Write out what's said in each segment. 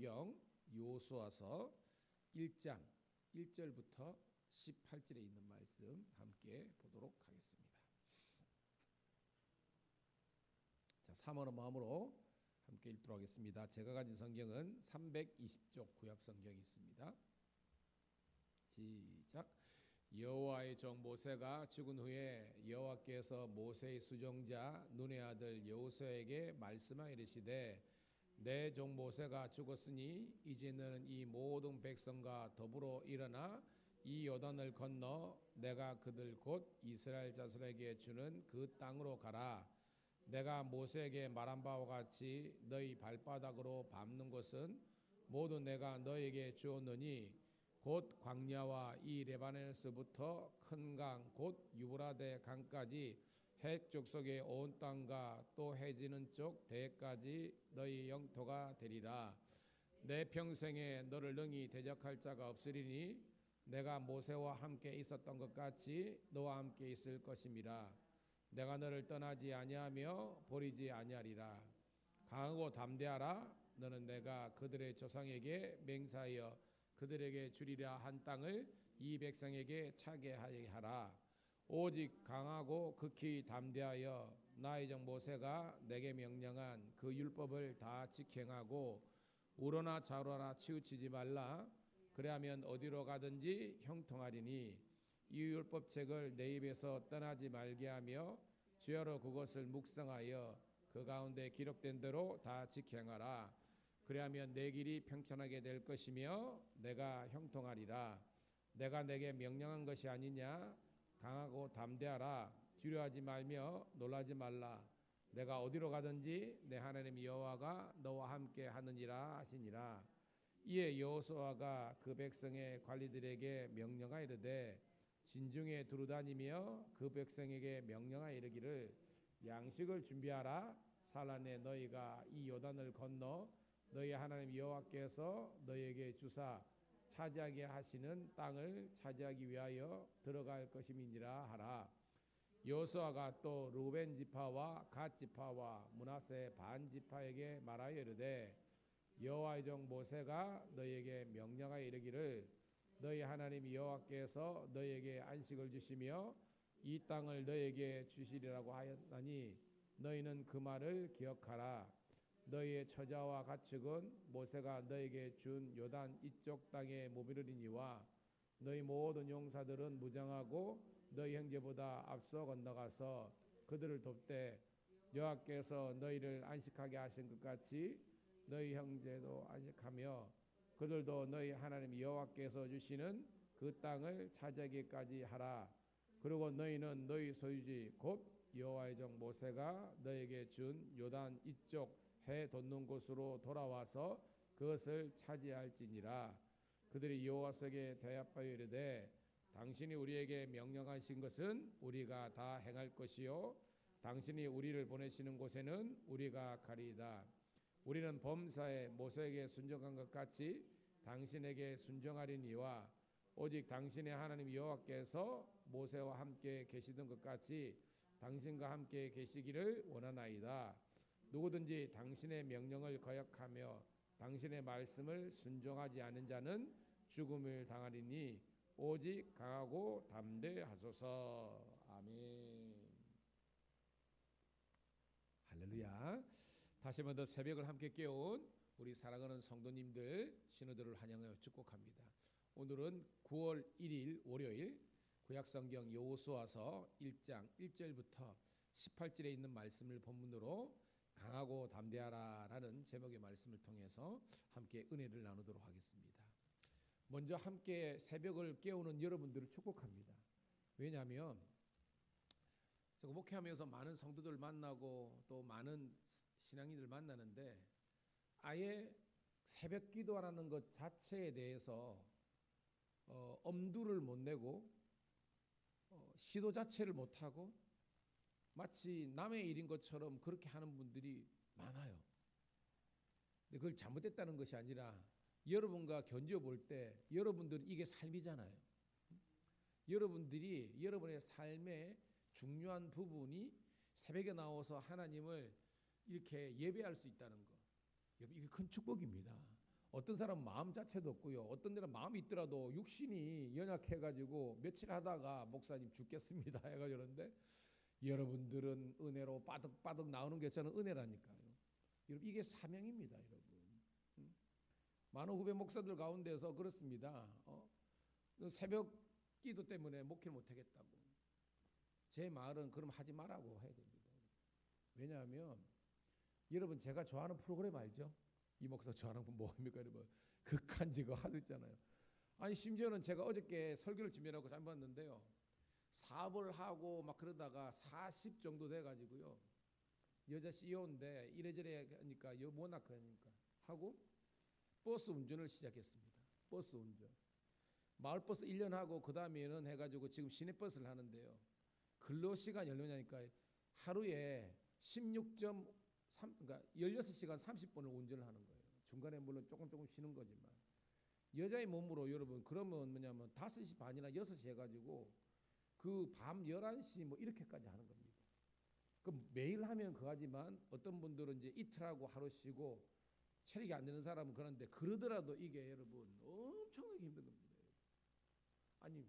성경 여호수아서 1장 1절부터 18절에 있는 말씀 함께 보도록 하겠습니다. 자, 사모하는 마음으로 함께 읽도록 하겠습니다. 제가 가진 성경은 320쪽 구약 성경이 있습니다. 시작. 여호와의 종 모세가 죽은 후에 여호와께서 모세의 수종자 눈의 아들 여호수아에게 말씀하여 이르시되 내 종 모세가 죽었으니 이제 너는 이 모든 백성과 더불어 일어나 이 요단을 건너 내가 그들 곧 이스라엘 자손에게 주는 그 땅으로 가라. 내가 모세에게 말한 바와 같이 너희 발바닥으로 밟는 것은 모두 내가 너에게 주었느니 곧 광야와 이 레바논에서부터 큰 강 곧 유브라데 강까지 헷 족속의 온 땅과 또 해지는 쪽 대까지 너희 영토가 되리라. 내 평생에 너를 능히 대적할 자가 없으리니 내가 모세와 함께 있었던 것 같이 너와 함께 있을 것임이라. 내가 너를 떠나지 아니하며 버리지 아니하리라. 강하고 담대하라. 너는 내가 그들의 조상에게 맹세하여 그들에게 주리라 한 땅을 이 백성에게 차게 하라. 오직 강하고 극히 담대하여 나의 종 모세가 내게 명령한 그 율법을 다 지켜행하고 우러나 좌우러나 치우치지 말라. 그래야면 어디로 가든지 형통하리니 이 율법책을 내 입에서 떠나지 말게 하며 주야로 그것을 묵상하여 그 가운데 기록된 대로 다 지켜행하라. 그래야면 내 길이 평탄하게 될 것이며 내가 형통하리라. 내가 내게 명령한 것이 아니냐. 강하고 담대하라. 두려워하지 말며 놀라지 말라. 내가 어디로 가든지 내 하나님 여호와가 너와 함께 하느니라 하시니라. 이에 여호수아가 그 백성의 관리들에게 명령하여 이르되 진중에 두루다니며 그 백성에게 명령하여 이르기를 양식을 준비하라. 살 안에 너희가 이 요단을 건너 너희 하나님 여호와께서 너희에게 주사 차지하게 하시는 땅을 차지하기 위하여 들어갈 것임이니라 하라. 여호수아가 또 루벤 지파와 갓 지파와 므낫세 반 지파에게 말하여 이르되 여호와의 종 모세가 너희에게 명령하여 이르기를 너희 하나님 여호와께서 너희에게 안식을 주시며 이 땅을 너희에게 주시리라고 하였나니 너희는 그 말을 기억하라. 너희의 처자와 가축은 모세가 너희에게 준 요단 이쪽 땅에 모이르리니와 너희 모든 용사들은 무장하고 너희 형제보다 앞서 건너가서 그들을 돕되 여호와께서 너희를 안식하게 하신 것 같이 너희 형제도 안식하며 그들도 너희 하나님 여호와께서 주시는 그 땅을 차지하기까지 하라. 그리고 너희는 너희 소유지 곧 여호와의 종 모세가 너희에게 준 요단 이쪽 해 돋는 곳으로 돌아와서 그것을 차지할지니라. 그들이 여호와께 대답하여 이르되 당신이 우리에게 명령하신 것은 우리가 다 행할 것이요 당신이 우리를 보내시는 곳에는 우리가 가리이다. 우리는 범사에 모세에게 순종한 것 같이 당신에게 순종하리니와 오직 당신의 하나님 여호와께서 모세와 함께 계시던 것 같이 당신과 함께 계시기를 원하나이다. 누구든지 당신의 명령을 거역하며 당신의 말씀을 순종하지 않은 자는 죽음을 당하리니 오직 강하고 담대하소서. 아멘. 할렐루야. 다시 한번 더 새벽을 함께 깨운 우리 사랑하는 성도님들 신우들을 환영하여 축복합니다. 오늘은 9월 1일 월요일 구약성경 여호수아서 1장 1절부터 18절에 있는 말씀을 본문으로 강하고 담대하라라는 제목의 말씀을 통해서 함께 은혜를 나누도록 하겠습니다. 먼저 함께 새벽을 깨우는 여러분들을 축복합니다. 왜냐하면 제가 목회하면서 많은 성도들 만나고 또 많은 신앙인들 만나는데 아예 새벽 기도하는 것 자체에 대해서 엄두를 못 내고 시도 자체를 못하고 마치 남의 일인 것처럼 그렇게 하는 분들이 많아요. 근데 그걸 잘못됐다는 것이 아니라 여러분과 견디어 볼 때 여러분들은 이게 삶이잖아요. 여러분들이 여러분의 삶의 중요한 부분이 새벽에 나와서 하나님을 이렇게 예배할 수 있다는 것, 여러분 이게 큰 축복입니다. 어떤 사람은 마음 자체도 없고요. 어떤 데는 마음이 있더라도 육신이 연약해가지고 며칠 하다가 목사님 죽겠습니다 해가지고 그러는데 여러분들은 은혜로 빠득빠득 나오는 게 저는 은혜라니까요. 여러분 이게 사명입니다, 여러분. 많은 후배 목사들 가운데서 그렇습니다. 새벽 기도 때문에 목회를 못하겠다고. 제 말은 그럼 하지 말라고 해야 됩니다. 왜냐하면 여러분 제가 좋아하는 프로그램 알죠? 이 목사 좋아하는 건 뭐입니까? 여러분 극한지 그 하도 있잖아요. 아니 심지어는 제가 어저께 설교를 준비하고 잘 봤는데요. 사업을 하고 막 그러다가 40 정도 돼가지고요. 여자 CEO인데 이래저래 하니까 워낙 그러니까 하고 버스 운전을 시작했습니다. 버스 운전. 마을버스 1년 하고 그 다음에는 해가지고 지금 시내버스를 하는데요. 근로시간이 얼마냐니까 하루에 16.3 그러니까 16시간 30분을 운전을 하는 거예요. 중간에 물론 조금 쉬는 거지만 여자의 몸으로 여러분 그러면 뭐냐면 5시 반이나 6시 해가지고 그 밤 11시 뭐 이렇게까지 하는 겁니다. 그럼 매일 하면 그하지만 어떤 분들은 이제 이틀하고 하루 쉬고 체력이 안 되는 사람은 그런데 그러더라도 이게 여러분 엄청나게 힘든 겁니다. 아니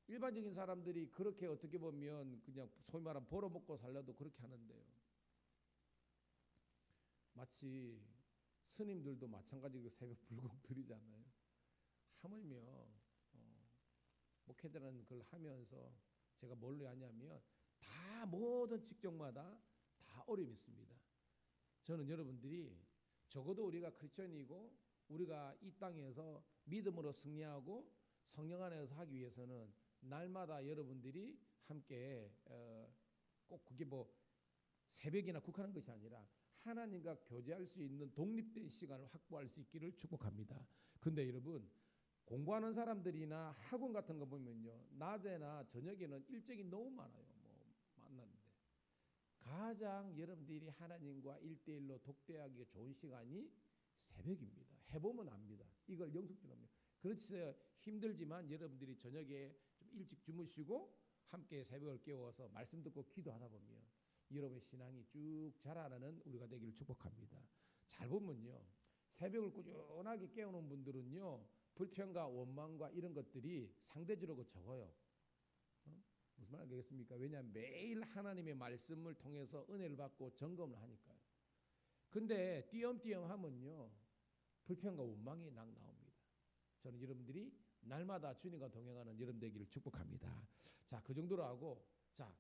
일반적인 사람들이 그렇게 어떻게 보면 그냥 소위 말하면 벌어먹고 살려도 그렇게 하는데요. 마치 스님들도 마찬가지로 새벽 불공 드리잖아요. 하물며 목회자라는 걸 하면서 제가 뭘로 하냐면 다 모든 직종마다 다 어려움이 있습니다. 저는 여러분들이 적어도 우리가 크리스천이고 우리가 이 땅에서 믿음으로 승리하고 성령 안에서 하기 위해서는 날마다 여러분들이 함께 꼭 그게 뭐 새벽이나 국한한 것이 아니라 하나님과 교제할 수 있는 독립된 시간을 확보할 수 있기를 축복합니다. 근데 여러분 공부하는 사람들이나 학원 같은 거 보면요. 낮에나 저녁에는 일정이 너무 많아요. 뭐 만나는데 가장 여러분들이 하나님과 1대1로 독대하기 좋은 시간이 새벽입니다. 해보면 압니다. 이걸 영숙주랍니다. 그렇지 힘들지만 여러분들이 저녁에 좀 일찍 주무시고 함께 새벽을 깨워서 말씀 듣고 기도하다 보면 여러분의 신앙이 쭉 자라나는 우리가 되기를 축복합니다. 잘 보면요. 새벽을 꾸준하게 깨우는 분들은요. 불평과 원망과 이런 것들이 상대적으로 적어요. 무슨 말 알겠습니까? 왜냐하면 매일 하나님의 말씀을 통해서 은혜를 받고 점검을 하니까요. 근데 띄엄띄엄 하면요. 불평과 원망이 나옵니다. 저는 여러분들이 날마다 주님과 동행하는 여러분 되기를 축복합니다. 자, 그 정도로 하고 자,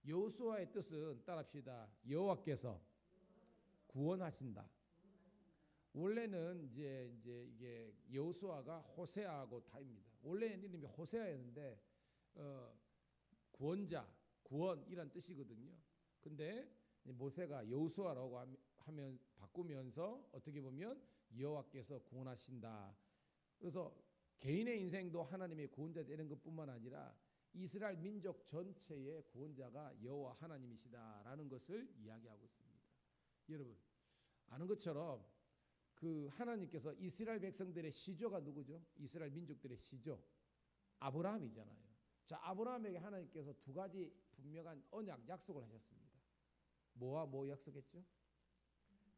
여호수아의 뜻은 따라합시다. 여호와께서 구원하신다. 원래는 이제 이게 여호수아가 호세아하고 다입니다. 원래는 이름이 호세아였는데 구원자, 구원이란 뜻이거든요. 근데 모세가 여호수아라고 하면 바꾸면서 어떻게 보면 여호와께서 구원하신다. 그래서 개인의 인생도 하나님의 구원자 되는 것뿐만 아니라 이스라엘 민족 전체의 구원자가 여호와 하나님이시다라는 것을 이야기하고 있습니다. 여러분 아는 것처럼 그 하나님께서 이스라엘 백성들의 시조가 누구죠? 이스라엘 민족들의 시조 아브라함이잖아요. 자, 아브라함에게 하나님께서 두 가지 분명한 언약 약속을 하셨습니다. 뭐와 뭐 약속했죠?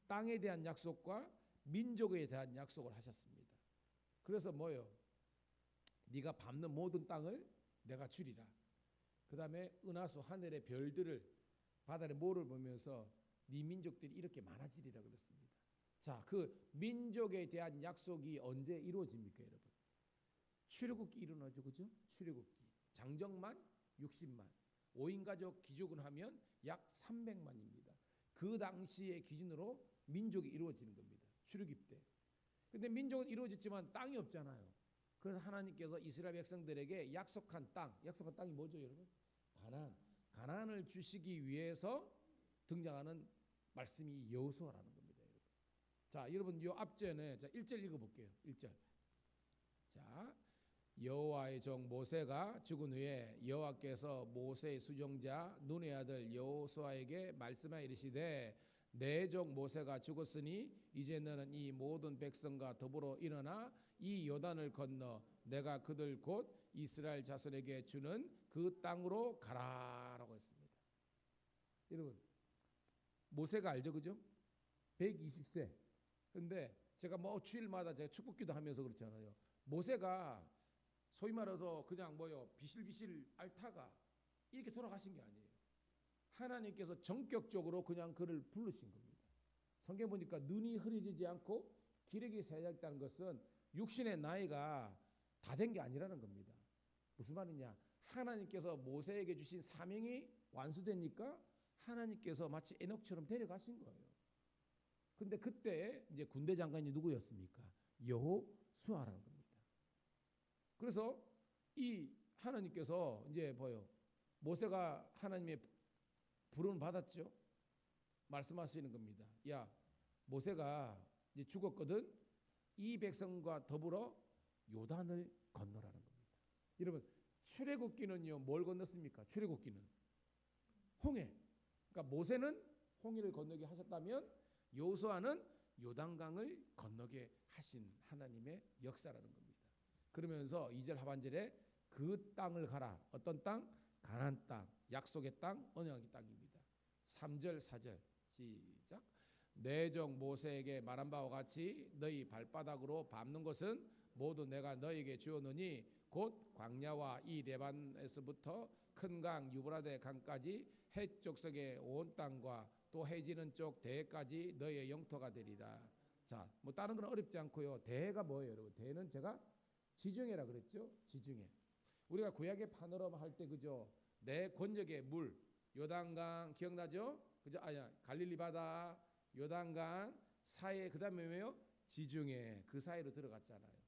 땅에 대한 약속과 민족에 대한 약속을 하셨습니다. 그래서 뭐요? 네가 밟는 모든 땅을 내가 주리라. 그 다음에 은하수 하늘의 별들을 바다의 모를 보면서 네 민족들이 이렇게 많아지리라 그랬습니다. 자, 그 민족에 대한 약속이 언제 이루어집니까, 여러분? 출애굽기 일어나죠, 그죠? 출애굽기 장정만 60만, 5인 가족 기준으로 하면 약 300만입니다. 그 당시의 기준으로 민족이 이루어지는 겁니다. 출애굽 때. 근데 민족은 이루어졌지만 땅이 없잖아요. 그래서 하나님께서 이스라엘 백성들에게 약속한 땅이 뭐죠, 여러분? 가나안을 주시기 위해서 등장하는 말씀이 여호수아라는 겁니다, 여러분. 자, 여러분 요 앞전에 자 1절 읽어볼게요. 1절. 자, 여호와의 종 모세가 죽은 후에 여호와께서 모세의 수종자 눈의 아들 여호수아에게 말씀하여 이르시되 내 종 모세가 죽었으니 이제 너는 이 모든 백성과 더불어 일어나 이 요단을 건너 내가 그들 곧 이스라엘 자손에게 주는 그 땅으로 가라라고 했습니다. 여러분 모세가 알죠, 그죠? 120세 근데 제가 뭐 주일마다 제가 축복기도 하면서 그렇잖아요. 모세가 소위 말해서 그냥 뭐요 비실비실 앓다가 이렇게 돌아가신 게 아니에요. 하나님께서 전격적으로 그냥 그를 부르신 겁니다. 성경 보니까 눈이 흐려지지 않고 기력이 쇠약했다는 것은 육신의 나이가 다 된 게 아니라는 겁니다. 무슨 말이냐? 하나님께서 모세에게 주신 사명이 완수되니까 하나님께서 마치 에녹처럼 데려가신 거예요. 근데 그때 이제 군대 장관이 누구였습니까? 여호수아라는 겁니다. 그래서 이 하나님께서 이제 뭐요? 모세가 하나님의 부름을 받았죠. 말씀하시는 겁니다. 야, 모세가 이제 죽었거든. 이 백성과 더불어 요단을 건너라는 겁니다. 여러분, 출애굽기는요, 뭘 건넜습니까? 출애굽기는 홍해. 그러니까 모세는 홍해를 건너게 하셨다면 여호수아는 요단강을 건너게 하신 하나님의 역사라는 겁니다. 그러면서 2절 하반절에 그 땅을 가라. 어떤 땅? 가나안 땅, 약속의 땅, 언약의 땅입니다. 3절, 4절 시작. 내 종 모세에게 말한 바와 같이 너희 발바닥으로 밟는 것은 모두 내가 너희에게 주었느니 곧 광야와 이 레반에서부터 큰 강 유브라데 강까지 해쪽석의 온 땅과 또 해지는 쪽 대해까지 너희의 영토가 되리라. 자, 뭐 다른 건 어렵지 않고요. 대해가 뭐예요, 여러분? 대해는 제가 지중해라 그랬죠. 지중해. 우리가 구약의 파노라마 할 때 그죠? 내 권역의 물, 요단강 기억나죠? 그죠? 아니야, 갈릴리 바다, 요단강 사이에 그다음에 왜요? 지중해 그 사이로 들어갔잖아요.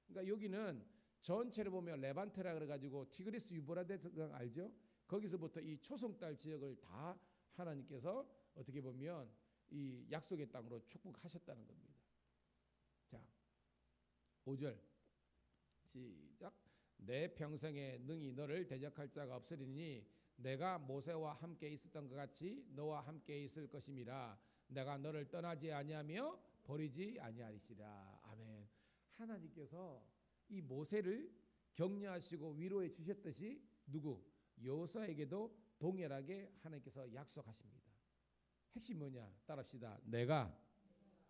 그러니까 여기는 전체를 보면 레반트라 그래가지고 티그리스 유브라데스 강 알죠? 거기서부터 이 초송달 지역을 다 하나님께서 어떻게 보면 이 약속의 땅으로 축복하셨다는 겁니다. 자, 5절 시작. 내 평생에 능히 너를 대적할 자가 없으리니 내가 모세와 함께 있었던 것 같이 너와 함께 있을 것임이라. 내가 너를 떠나지 아니하며 버리지 아니하리시라. 아멘. 하나님께서 이 모세를 격려하시고 위로해 주셨듯이 누구? 여호수아에게도 동일하게 하나님께서 약속하십니다. 핵심 뭐냐? 따라합시다. 내가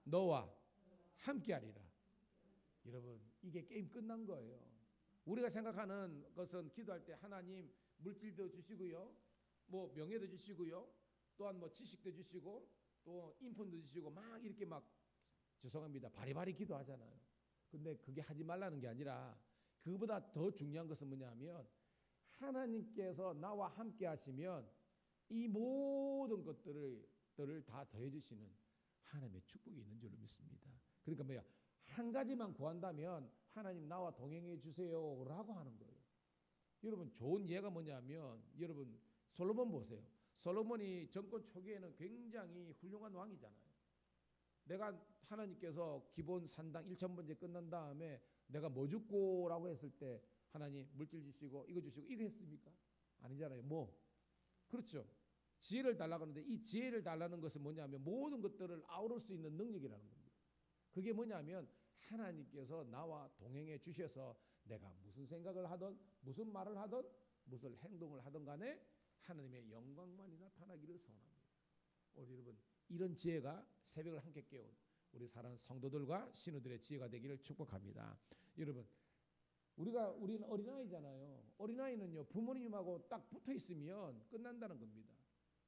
너와 함께하리라. 여러분, 이게 게임 끝난 거예요. 우리가 생각하는 것은 기도할 때 하나님 물질도 주시고요, 뭐 명예도 주시고요, 또한 뭐 지식도 주시고 또 인품도 주시고 막 이렇게 막 죄송합니다 바리바리 기도하잖아요. 근데 그게 하지 말라는 게 아니라 그보다 더 중요한 것은 뭐냐면 하나님께서 나와 함께 하시면 이 모든 것들을 다 더해 주시는 하나님의 축복이 있는 줄로 믿습니다. 그러니까 뭐야? 한 가지만 구한다면 하나님 나와 동행해 주세요라고 하는 거예요. 여러분, 좋은 예가 뭐냐면 여러분 솔로몬 보세요. 솔로몬이 정권 초기에는 굉장히 훌륭한 왕이잖아요. 내가 하나님께서 기본 산당 1,000번째 끝난 다음에 내가 뭐 줄고라고 했을 때 하나님 물질 주시고 이거 주시고 이거 했습니까? 아니잖아요. 뭐? 그렇죠. 지혜를 달라고 하는데 이 지혜를 달라는 것은 뭐냐면 모든 것들을 아우를 수 있는 능력이라는 겁니다. 그게 뭐냐면 하나님께서 나와 동행해 주셔서 내가 무슨 생각을 하든 무슨 말을 하든 무슨 행동을 하든 간에 하나님의 영광만이 나타나기를 소원합니다. 우리 여러분, 이런 지혜가 새벽을 함께 깨운 우리 사랑하는 성도들과 신우들의 지혜가 되기를 축복합니다. 여러분, 우리는 어린아이잖아요. 어린아이는요 부모님하고 딱 붙어 있으면 끝난다는 겁니다.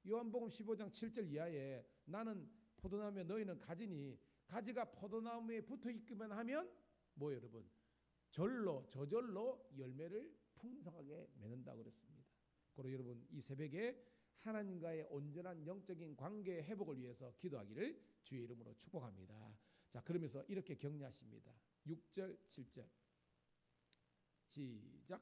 요한복음 15장 7절 이하에 나는 포도나무에 너희는 가지니 가지가 포도나무에 붙어 있기만 하면 뭐 여러분 저절로 열매를 풍성하게 맺는다고 그랬습니다. 그리고 여러분 이 새벽에 하나님과의 온전한 영적인 관계 회복을 위해서 기도하기를 주의 이름으로 축복합니다. 자, 그러면서 이렇게 격려하십니다. 6절 7절 시작.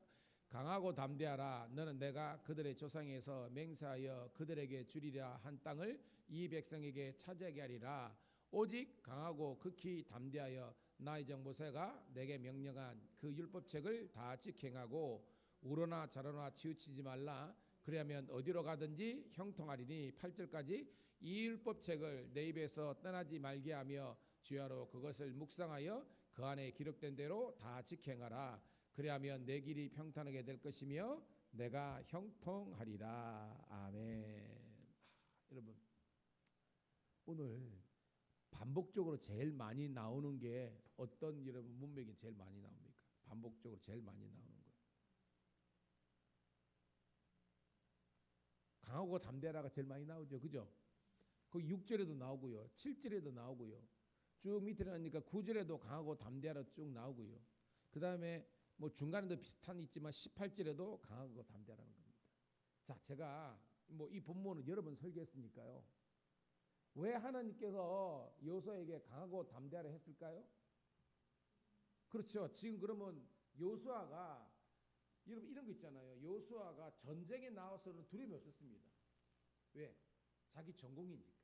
강하고 담대하라. 너는 내가 그들의 조상에서 맹세하여 그들에게 주리라 한 땅을 이 백성에게 차지하게 하리라. 오직 강하고 극히 담대하여 나의 종 모세가 내게 명령한 그 율법책을 다 지행하고 우러나 좌로나 치우치지 말라. 그리하면 어디로 가든지 형통하리니 8절까지 이 율법책을 내 입에서 떠나지 말게 하며 주야로 그것을 묵상하여 그 안에 기록된 대로 다 지행하라. 그리하면 내 길이 평탄하게 될 것이며 내가 형통하리라. 아멘. 여러분, 오늘 반복적으로 제일 많이 나오는 게 어떤 여러분 문맥이 제일 많이 나옵니까? 반복적으로 제일 많이 나오는 거. 강하고 담대하라가 제일 많이 나오죠. 그죠? 그 6절에도 나오고요. 7절에도 나오고요. 쭉 밑에 가니까 9절에도 강하고 담대하라 쭉 나오고요. 그 다음에 뭐 중간에도 비슷한 있지만 18절에도 강하고 담대하라는 겁니다. 자, 제가 뭐 이 본문은 여러 번 설교했으니까요. 왜 하나님께서 여호수아에게 강하고 담대하라 했을까요? 그렇죠. 지금 그러면 여호수아가 여러분 이런 거 있잖아요. 여호수아가 전쟁에 나와서는 두려움이 없었습니다. 왜? 자기 전공이니까.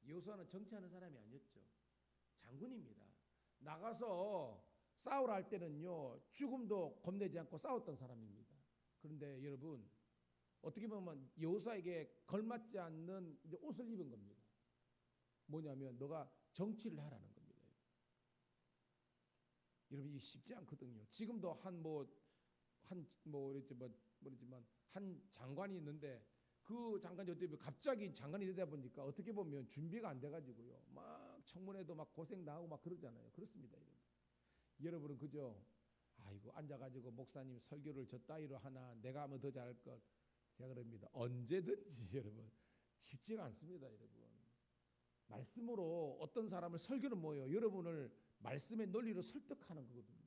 여호수아는 정치하는 사람이 아니었죠. 장군입니다. 나가서 싸우라 할 때는요, 죽음도 겁내지 않고 싸웠던 사람입니다. 그런데 여러분 어떻게 보면 여호수아에게 걸맞지 않는 옷을 입은 겁니다. 뭐냐면 너가 정치를 하라는 겁니다. 여러분 이게 쉽지 않거든요. 지금도 한 장관이 있는데 그 장관이 어떻게 보면 갑자기 장관이 되다 보니까 어떻게 보면 준비가 안 돼가지고요. 막 청문회도 막 고생 나오고 막 그러잖아요. 그렇습니다. 여러분은 그저 아이고 앉아가지고 목사님 설교를 저 따위로 하나 내가 하면 더 잘할 것. 제가 그럽니다. 언제든지 여러분 쉽지가 않습니다. 여러분 말씀으로 어떤 사람을 설교는 뭐예요? 여러분을 말씀의 논리로 설득하는 거거든요.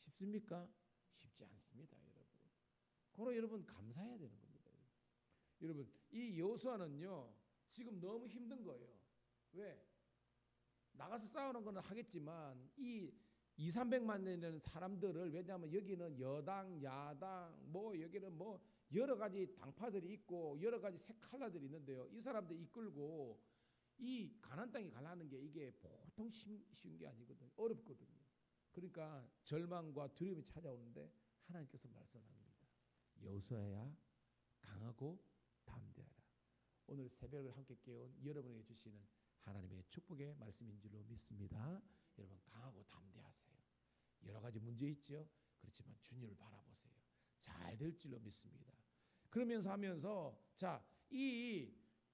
쉽습니까? 쉽지 않습니다. 여러분. 그러 여러분 감사해야 되는 겁니다. 여러분 이 여호수아는요 지금 너무 힘든 거예요. 왜? 나가서 싸우는 거는 하겠지만 이 2,300만 되는 사람들을 왜냐하면 여기는 여당, 야당, 뭐 여기는 뭐 여러 가지 당파들이 있고 여러 가지 색깔들이 있는데요. 이 사람들 이끌고 이 가나안 땅에 가려는 게 이게 보통 쉬운 게 아니거든요. 어렵거든요. 그러니까 절망과 두려움이 찾아오는데 하나님께서 말씀합니다. 여호수아야 강하고 담대하라. 오늘 새벽을 함께 깨운 여러분에게 주시는 하나님의 축복의 말씀인 줄로 믿습니다. 여러분 강하고 담대하세요. 여러 가지 문제 있죠. 그렇지만 주님을 바라보세요. 잘 될 줄로 믿습니다. 그러면서 하면서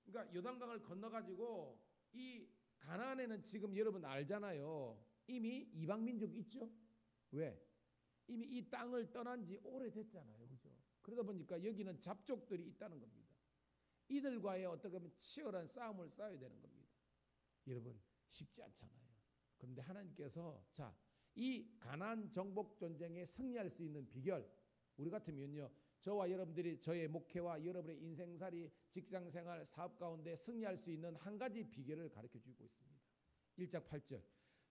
그러니까 요단강을 건너가지고 이 가나안에는 지금 여러분 알잖아요. 이미 이방 민족이 있죠. 왜? 이미 이 땅을 떠난 지 오래됐잖아요. 그죠? 그러다 보니까 여기는 잡족들이 있다는 겁니다. 이들과의 어떻게 보면 치열한 싸움을 싸워야 되는 겁니다. 여러분 쉽지 않잖아요. 그런데 하나님께서 이 가나안 정복 전쟁에 승리할 수 있는 비결 우리 같으면요. 저와 여러분들이 저의 목회와 여러분의 인생살이 직장생활 사업 가운데 승리할 수 있는 한 가지 비결을 가르쳐주고 있습니다. 1장 8절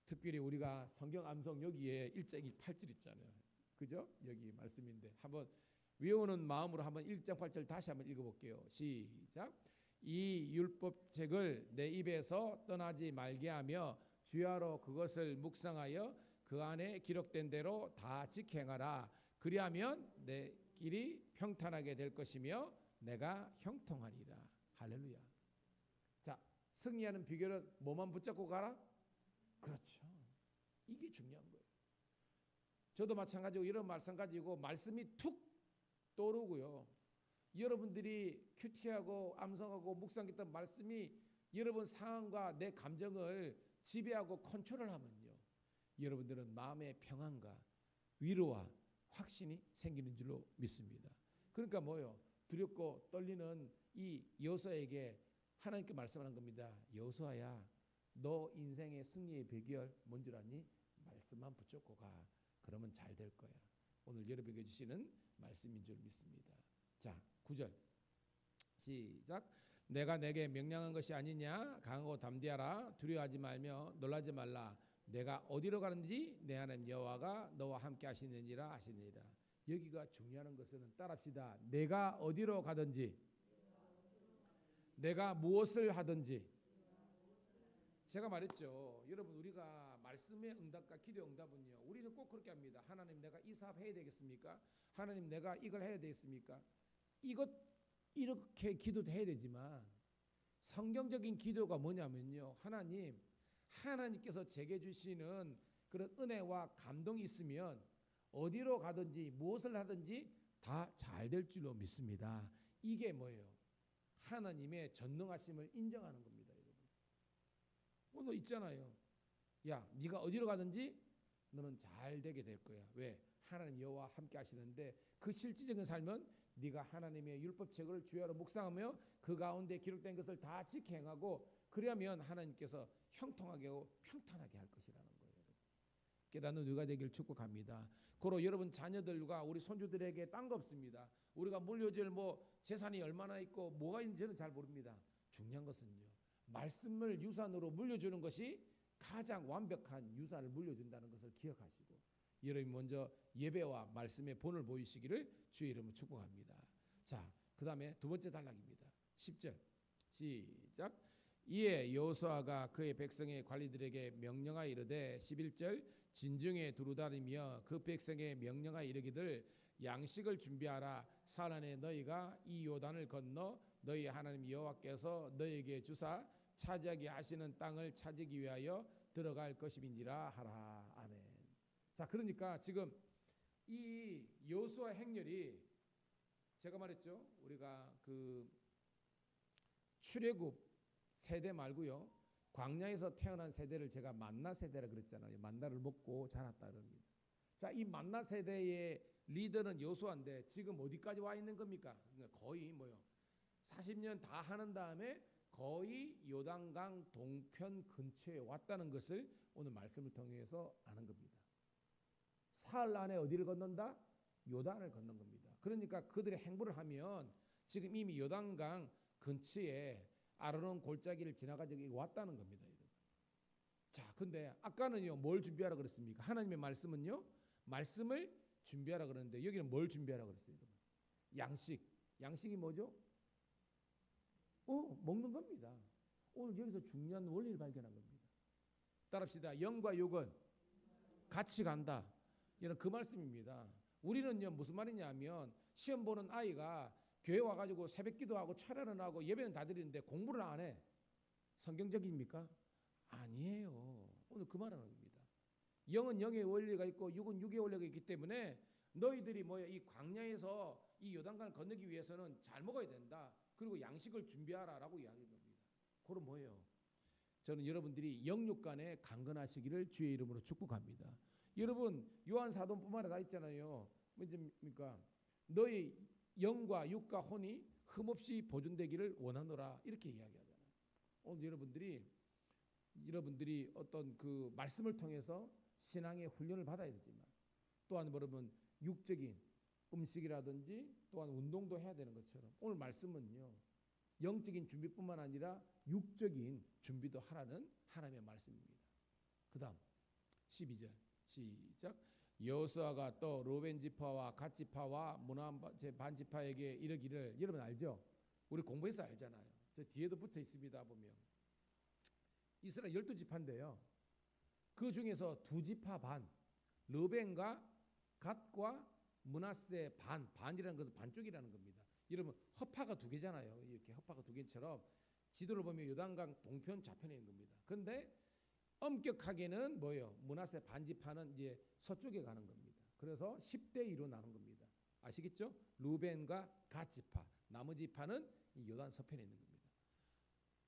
특별히 우리가 성경 암송 여기에 1장이 8절 있잖아요. 그죠? 여기 말씀인데 한번 외우는 마음으로 한번 1장 8절 다시 한번 읽어볼게요. 시작. 이 율법책을 내 입에서 떠나지 말게 하며 주야로 그것을 묵상하여 그 안에 기록된 대로 다 지켜행하라. 그리하면 내 길이 평탄하게 될 것이며 내가 형통하리라. 할렐루야. 자, 승리하는 비결은 뭐만 붙잡고 가라? 그렇죠. 이게 중요한 거예요. 저도 마찬가지고 이런 말씀 가지고 말씀이 툭 떠오르고요. 여러분들이 큐티하고 암송하고 묵상했던 말씀이 여러분 상황과 내 감정을 지배하고 컨트롤하면요. 여러분들은 마음의 평안과 위로와 확신이 생기는 줄로 믿습니다. 그러니까 뭐요? 두렵고 떨리는 이 여호수아에게 하나님께 말씀하는 겁니다. 여호수아야, 너 인생의 승리의 비결 뭔 줄 아니? 말씀만 붙잡고 가. 그러면 잘 될 거야. 오늘 여러분에게 주시는 말씀인 줄 믿습니다. 자, 9절 시작. 내가 내게 명령한 것이 아니냐? 강하고 담대하라. 두려워하지 말며 놀라지 말라. 내가 어디로 가는지 내 하나님 여호와가 너와 함께 하시느니라 하시니라. 여기가 중요한 것은 따라합시다. 내가 어디로 가든지 내가 무엇을 하든지. 제가 말했죠. 여러분 우리가 말씀의 응답과 기도 응답은요. 우리는 꼭 그렇게 합니다. 하나님 내가 이 사업 해야 되겠습니까? 하나님 내가 이걸 해야 되겠습니까? 이렇게 기도도 해야 되지만 성경적인 기도가 뭐냐면요. 하나님께서 제게 주시는 그런 은혜와 감동이 있으면 어디로 가든지 무엇을 하든지 다 잘 될 줄로 믿습니다. 이게 뭐예요? 하나님의 전능하심을 인정하는 겁니다. 여러분. 오늘 있잖아요. 야, 네가 어디로 가든지 너는 잘 되게 될 거야. 왜? 하나님 여호와 함께 하시는데 그 실질적인 삶은 네가 하나님의 율법책을 주야로 묵상하며 그 가운데 기록된 것을 다 지켜 행하고 그러면 하나님께서 형통하게 하고 평탄하게 할 것이라는 거예요. 깨닫는 누가 되길 축복합니다. 고로 여러분 자녀들과 우리 손주들에게 딴 거 없습니다. 우리가 물려줄 뭐 재산이 얼마나 있고 뭐가 있는지 저는 잘 모릅니다. 중요한 것은요. 말씀을 유산으로 물려주는 것이 가장 완벽한 유산을 물려준다는 것을 기억하시고 여러분이 먼저 예배와 말씀의 본을 보이시기를 주의 이름으로 축복합니다. 자, 그 다음에 두 번째 단락입니다. 10절 시작. 이에 여호수아가 그의 백성의 관리들에게 명령하여 이르되 11절 진중에 두루다니며 그 백성의 명령하여 이르기를 양식을 준비하라. 살 안에 너희가 이 요단을 건너 너희 하나님 여호와께서 너희에게 주사 차지하게 하시는 땅을 차지하기 위하여 들어갈 것임이니라 하라. 아멘. 자, 그러니까 지금 이 여호수아 행렬이 제가 말했죠. 우리가 그 출애굽 세대 말고요. 광야에서 태어난 세대를 제가 만나 세대라 그랬잖아요. 만나를 먹고 자랐다 그럽니다. 자, 이 만나 세대의 리더는 여호수아인데 지금 어디까지 와 있는 겁니까? 그러니까 거의 뭐요? 40년 다 하는 다음에 거의 요단강 동편 근처에 왔다는 것을 오늘 말씀을 통해서 아는 겁니다. 사흘 안에 어디를 건넌다? 요단을 건넌 겁니다. 그러니까 그들의 행보를 하면 지금 이미 요단강 근처에 아르논 골짜기를 지나가지고 왔다는 겁니다. 자, 근데 아까는요 뭘 준비하라 그랬습니까? 하나님의 말씀은요 말씀을 준비하라 그러는데 여기는 뭘 준비하라 그랬어요? 양식. 양식이 뭐죠? 먹는 겁니다. 오늘 여기서 중요한 원리를 발견한 겁니다. 따라합시다. 영과 육은 같이 간다. 이런 그 말씀입니다. 우리는요 무슨 말이냐면 시험 보는 아이가 교회 와가지고 새벽 기도하고 철야는 하고 예배는 다 드리는데 공부를 안 해. 성경적입니까? 아니에요. 오늘 그 말하는 겁니다. 영은 영의 원리가 있고 육은 육의 원리가 있기 때문에 너희들이 뭐야 이 광야에서 이 요단강을 건너기 위해서는 잘 먹어야 된다. 그리고 양식을 준비하라라고 이야기한 겁니다. 그럼 뭐예요? 저는 여러분들이 영육 간에 강건하시기를 주의 이름으로 축복합니다. 여러분 요한 사도뿐만 아니라 다 있잖아요. 뭐입니까? 너희 영과 육과 혼이 흠없이 보존되기를 원하노라 이렇게 이야기하잖아요. 오늘 여러분들이 어떤 그 말씀을 통해서 신앙의 훈련을 받아야 되지만 또한 여러분 육적인 음식이라든지 또한 운동도 해야 되는 것처럼 오늘 말씀은요 영적인 준비뿐만 아니라 육적인 준비도 하라는 하나님의 말씀입니다. 그 다음 12절 시작. 여호수아가 또 로벤 지파와 갓 지파와 므므 반지파에게 이르기를 여러분 알죠? 우리 공부해서 알잖아요. 저 뒤에도 붙어 있습니다. 보면 이스라엘 12지파인데요. 그 중에서 두 지파 반 르벤과 갓과 므낫세 반이라는 것은 반쪽이라는 겁니다. 여러분 허파가 두 개잖아요. 이렇게 허파가 두 개처럼 지도를 보면 요단강 동편 좌편에 있는 겁니다. 그런데 엄격하게는 뭐예요? 므낫세 반지파는 이제 서쪽에 가는 겁니다. 그래서 10대 2로 나눈 겁니다. 아시겠죠? 루벤과 갓 지파, 나머지 파는 이 요단 서편에 있는 겁니다.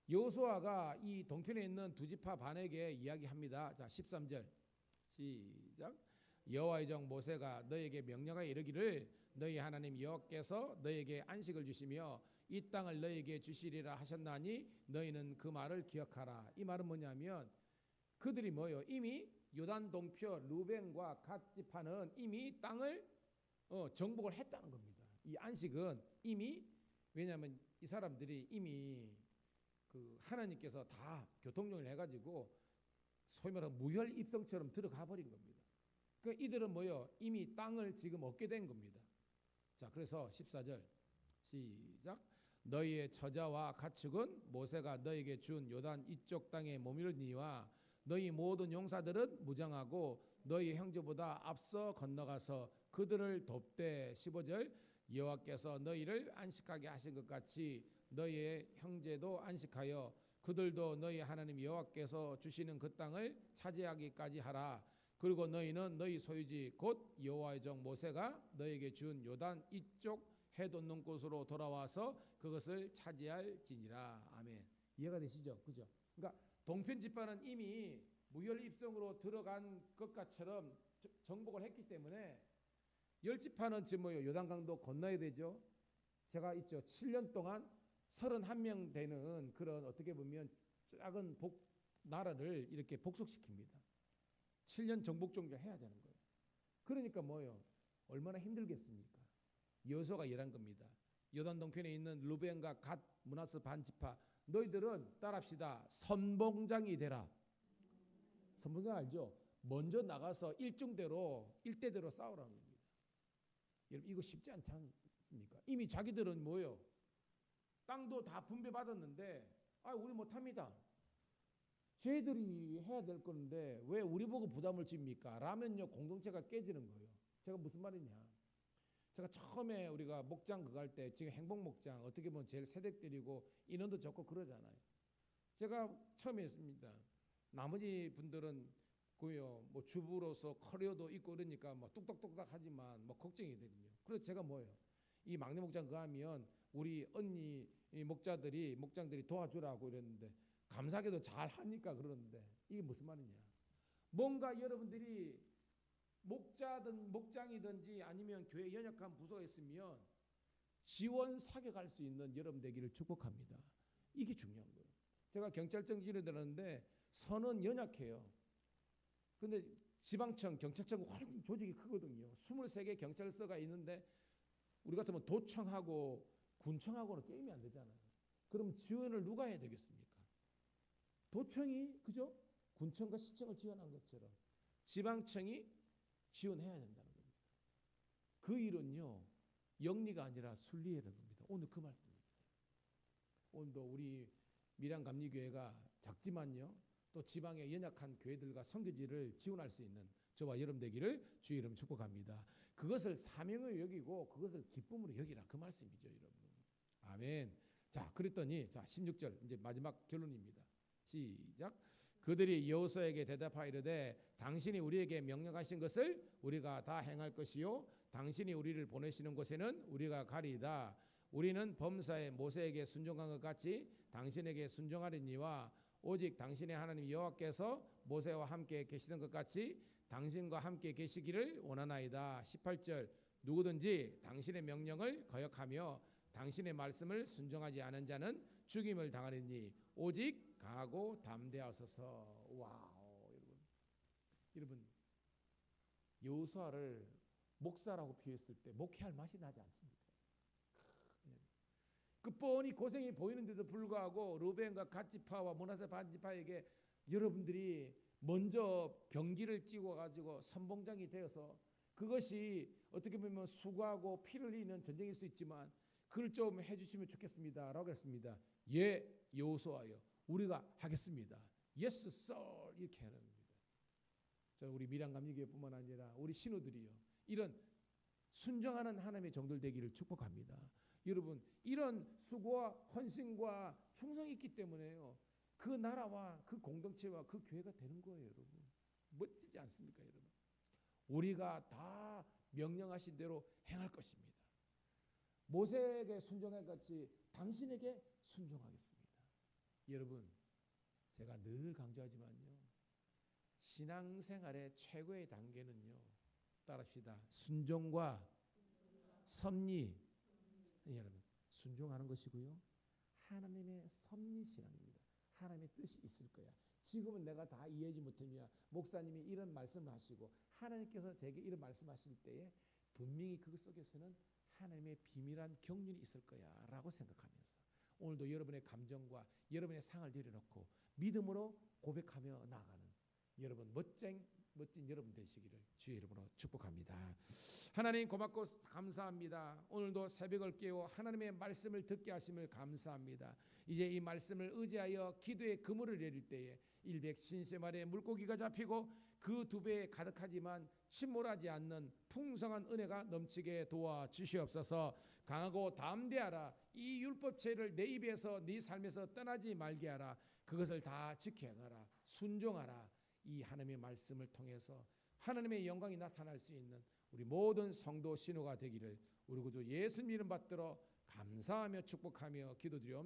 여호수아가 이 동편에 있는 두 지파 반에게 이야기합니다. 자, 13절 시작. 여호와의 종 모세가 너에게 명령하여 이르기를 너희 하나님 여호와께서 너에게 안식을 주시며 이 땅을 너에게 주시리라 하셨나니 너희는 그 말을 기억하라. 이 말은 뭐냐면 그들이 뭐요? 이미 요단 동표 루벤과 갓 지파는 이미 땅을 정복을 했다는 겁니다. 이 안식은 이미 왜냐하면 이 사람들이 이미 그 하나님께서 다 교통령을 해가지고 소위 말하는 무혈 입성처럼 들어가 버린 겁니다. 그러니까 이들은 뭐요? 이미 땅을 지금 얻게 된 겁니다. 자, 그래서 14절 시작. 너희의 처자와 가축은 모세가 너희에게 준 요단 이쪽 땅에 머무르니와 너희 모든 용사들은 무장하고 너희 형제보다 앞서 건너가서 그들을 돕되 15절 여호와께서 너희를 안식하게 하신 것 같이 너희의 형제도 안식하여 그들도 너희 하나님 여호와께서 주시는 그 땅을 차지하기까지 하라. 그리고 너희는 너희 소유지 곧 여호와의 종 모세가 너희에게 준 요단 이쪽 해 돋는 곳으로 돌아와서 그것을 차지할지니라. 아멘. 이해가 되시죠? 그죠? 그러니까 동편 지파는 이미 무혈 입성으로 들어간 것과처럼 정복을 했기 때문에 열 지파는 지금 뭐요? 요단강도 건너야 되죠. 제가 있죠. 7년 동안 31명 되는 그런 어떻게 보면 작은 나라를 이렇게 복속시킵니다. 7년 정복 종교를 해야 되는 거예요. 그러니까 뭐요? 얼마나 힘들겠습니까? 여호수아가 일한 겁니다. 요단 동편에 있는 루벤과 갓, 므낫세 반 지파, 너희들은 따라합시다. 선봉장이 되라. 선봉장 알죠? 먼저 나가서 일대대로 싸우라는 겁니다. 여러분 이거 쉽지 않지 않습니까? 이미 자기들은 뭐요? 땅도 다 분배받았는데 우리 못합니다. 쟤들이 해야 될 건데 왜 우리 보고 부담을 집니까? 라면요 공동체가 깨지는 거예요. 제가 무슨 말이냐? 제가 처음에 우리가 목장 그거 할 때 지금 행복 목장 어떻게 보면 제일 세댁들이고 인원도 적고 그러잖아요. 제가 처음에 했습니다. 나머지 분들은 그요 뭐 주부로서 커리어도 있고 그러니까 뭐 뚝딱뚝딱 하지만 뭐 걱정이 되거든요. 그래서 제가 뭐예요? 이 막내 목장 그거 하면 우리 언니 목장들이 도와주라고 이랬는데 감사하게도 잘 하니까 그러는데 이게 무슨 말이냐? 뭔가 여러분들이 목장이든지 아니면 교회 연약한 부서가 있으면 지원 사격할 수 있는 여러분 되기를 축복합니다. 이게 중요한 거예요. 제가 경찰청 일을 들었는데 선은 연약해요. 근데 지방청, 경찰청 훨씬 조직이 크거든요. 23개 경찰서가 있는데 우리 같으면 도청하고 군청하고는 게임이 안 되잖아요. 그럼 지원을 누가 해야 되겠습니까? 도청이 그죠? 군청과 시청을 지원한 것처럼 지방청이 지원해야 된다는 겁니다. 그 일은요 영리가 아니라 순리라는 겁니다. 오늘 그 말씀입니다. 오늘도 우리 밀양감리교회가 작지만요 또 지방의 연약한 교회들과 선교지를 지원할 수 있는 저와 여러분 되기를 주의 이름 축복합니다. 그것을 사명으로 여기고 그것을 기쁨으로 여기라 그 말씀이죠, 여러분. 아멘. 자, 그랬더니 자 16절 이제 마지막 결론입니다. 시작. 그들이 여호수아에게 대답하이르되 당신이 우리에게 명령하신 것을 우리가 다 행할 것이요 당신이 우리를 보내시는 곳에는 우리가 가리이다. 우리는 범사에 모세에게 순종한 것 같이 당신에게 순종하리니와 오직 당신의 하나님 여호와께서 모세와 함께 계시던 것 같이 당신과 함께 계시기를 원하나이다. 18절 누구든지 당신의 명령을 거역하며 당신의 말씀을 순종하지 않은 자는 죽임을 당하리니 오직 강하고 담대하소서. 와우, 여러분 여호수아를 목사라고 표했을 때 목회할 맛이 나지 않습니까? 그 뻔히 고생이 보이는데도 불구하고 루벤과 갓지파와 므낫세 반지파에게 여러분들이 먼저 병기를 찍어가지고 선봉장이 되어서 그것이 어떻게 보면 수고하고 피를 흘리는 전쟁일 수 있지만 그걸 좀 해주시면 좋겠습니다 라고 했습니다. 예, 여호수아요 우리가 하겠습니다. Yes, sir 이렇게 하는 겁니다. 저 우리 밀양감리교회뿐만 아니라 우리 신우들이요 이런 순종하는 하나님의 종들 되기를 축복합니다. 여러분 이런 수고와 헌신과 충성이 있기 때문에요 그 나라와 그 공동체와 그 교회가 되는 거예요. 여러분 멋지지 않습니까? 여러분 우리가 다 명령하신 대로 행할 것입니다. 모세에게 순종한 같이 당신에게 순종하겠습니다. 여러분 제가 늘 강조하지만요 신앙생활의 최고의 단계는요 따라합시다. 순종과 섭리 여러분 순종하는 것이고요 하나님의 섭리신앙입니다. 하나님의 뜻이 있을 거야. 지금은 내가 다 이해하지 못하며 목사님이 이런 말씀을 하시고 하나님께서 제게 이런 말씀하실 때에 분명히 그 속에서는 하나님의 비밀한 경륜이 있을 거야 라고 생각하면서 오늘도 여러분의 감정과 여러분의 상을 내려놓고 믿음으로 고백하며 나아가는 여러분 멋진 여러분 되시기를 주의 이름으로 축복합니다. 하나님 고맙고 감사합니다. 오늘도 새벽을 깨워 하나님의 말씀을 듣게 하심을 감사합니다. 이제 이 말씀을 의지하여 기도의 그물을 내릴 때에 150마리의 물고기가 잡히고 그 두 배에 가득하지만 침몰하지 않는 풍성한 은혜가 넘치게 도와주시옵소서. 강하고 담대하라. 이 율법체를 내 입에서 네 삶에서 떠나지 말게 하라. 그것을 다 지켜가라. 순종하라. 이 하나님의 말씀을 통해서 하나님의 영광이 나타날 수 있는 우리 모든 성도 신우가 되기를 우리 구주 예수님 이름 받들어 감사하며 축복하며 기도드리옵나이다.